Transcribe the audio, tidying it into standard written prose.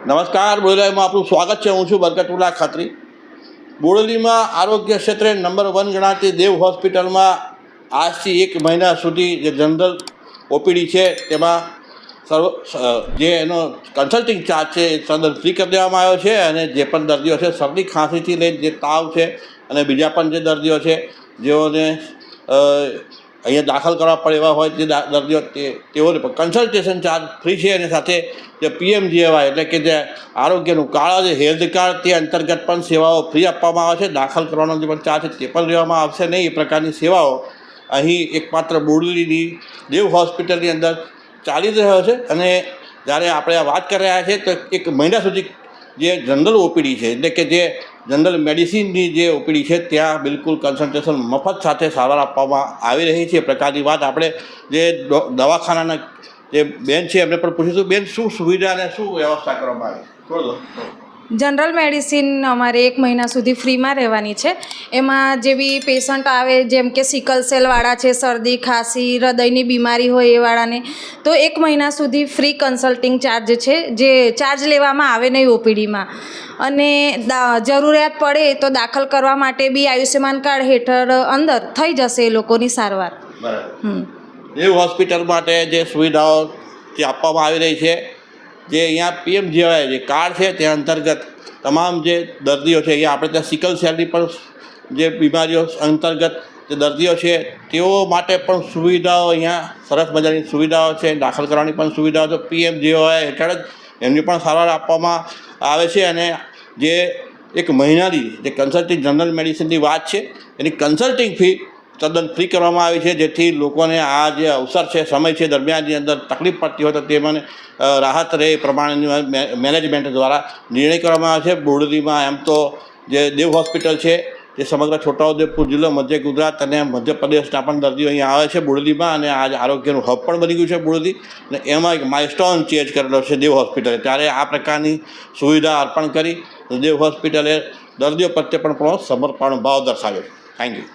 નમસ્કાર, બોડેલીમાં આપનું સ્વાગત છે. હું છું બરકતુલ્લા ખત્રી. બોડેલીમાં આરોગ્ય ક્ષેત્રે નંબર 1 ગણાતી દેવ હોસ્પિટલમાં આજથી 1 મહિના સુધી જે જનરલ ઓપીડી છે તેમાં જે એનો કન્સલ્ટિંગ ચાર્જ છે એ તદ્દન ફ્રી કરી દેવામાં આવ્યો છે. અને જે પણ દર્દીઓ છે શરદી ખાંસીથી લઈને જે તાવ છે અને બીજા પણ જે દર્દીઓ છે જેઓને અહીંયા દાખલ કરવા પડે એવા હોય જે દર્દીઓ તેઓને પણ કન્સલ્ટેશન ચાર્જ ફ્રી છે. અને સાથે જે PMJAY એટલે કે જે આરોગ્યનું કાર્ડ જે હેલ્થ કાર્ડ તે અંતર્ગત પણ સેવાઓ ફ્રી આપવામાં આવે છે. દાખલ કરવાનો જે પણ ચાર્જ છે તે પણ લેવામાં આવશે નહીં. એ પ્રકારની સેવાઓ અહીં એકમાત્ર બોડેલીની દેવ હોસ્પિટલની અંદર ચાલી રહ્યો છે. અને જ્યારે આપણે આ વાત કરી રહ્યા છીએ તો 1 મહિના સુધી જે જનરલ ઓપીડી છે એટલે કે જે જનરલ મેડિસિનની જે ઓપીડી છે ત્યાં બિલકુલ કન્સલ્ટેશન મફત સાથે સારવાર આપવામાં આવી રહી છે. એ પ્રકારની વાત આપણે જે દવાખાનાના જે બેન છે એમને પણ પૂછીશું. બેન, શું સુવિધા અને શું વ્યવસ્થા કરવામાં આવી? થોડું જનરલ મેડિસિન અમારે 1 મહિના સુધી ફ્રીમાં રહેવાની છે. એમાં જેવી પેશન્ટ આવે જેમ કે સિકલ સેલવાળા છે, શરદી ખાંસી હૃદયની બીમારી હોય એ વાળાને તો 1 મહિના સુધી ફ્રી કન્સલ્ટિંગ ચાર્જ છે, જે ચાર્જ લેવામાં આવે નહીં ઓપીડીમાં. અને જરૂરિયાત પડે તો દાખલ કરવા માટે બી આયુષ્યમાન કાર્ડ હેઠળ અંદર થઈ જશે એ લોકોની સારવાર. બરાબર. દેવ હોસ્પિટલ માટે જે સુવિધાઓ જે આપવામાં આવી રહી છે, જે અહીંયા PMJAY જે કાર્ડ છે તે અંતર્ગત તમામ જે દર્દીઓ છે અહીંયા આપણે ત્યાં સિકલ સેલની પણ જે બીમારીઓ અંતર્ગત જે દર્દીઓ છે તેઓ માટે પણ સુવિધાઓ અહીંયા સરસ મજાની સુવિધાઓ છે. દાખલ કરવાની પણ સુવિધાઓ છે. PMJAY હેઠળ જ એમની પણ સારવાર આપવામાં આવે છે. અને જે 1 મહિનાની જે કન્સલ્ટિંગ જનરલ મેડિસિનની વાત છે એની કન્સલ્ટિંગ ફી તદ્દન ફ્રી કરવામાં આવી છે, જેથી લોકોને આ જે અવસર છે સમય છે દરમિયાનની અંદર તકલીફ પડતી હોય તો તેમને રાહત રહે એ પ્રમાણેની મેનેજમેન્ટ દ્વારા નિર્ણય કરવામાં આવે છે. બોડેલીમાં એમ તો જે દેવ હોસ્પિટલ છે તે સમગ્ર છોટાઉદેપુર જિલ્લો, મધ્ય ગુજરાત અને મધ્યપ્રદેશના પણ દર્દીઓ અહીંયા આવે છે બોડેલીમાં. અને આ આરોગ્યનું હબ પણ બની ગયું છે બોડેલી. અને એમાં એક માઇલસ્ટોન ચેન્જ કરેલો છે દેવ હોસ્પિટલે. ત્યારે આ પ્રકારની સુવિધા અર્પણ કરી દેવ હોસ્પિટલે દર્દીઓ પ્રત્યે પણ સમર્પણ ભાવ દર્શાવ્યો છે. Thank you.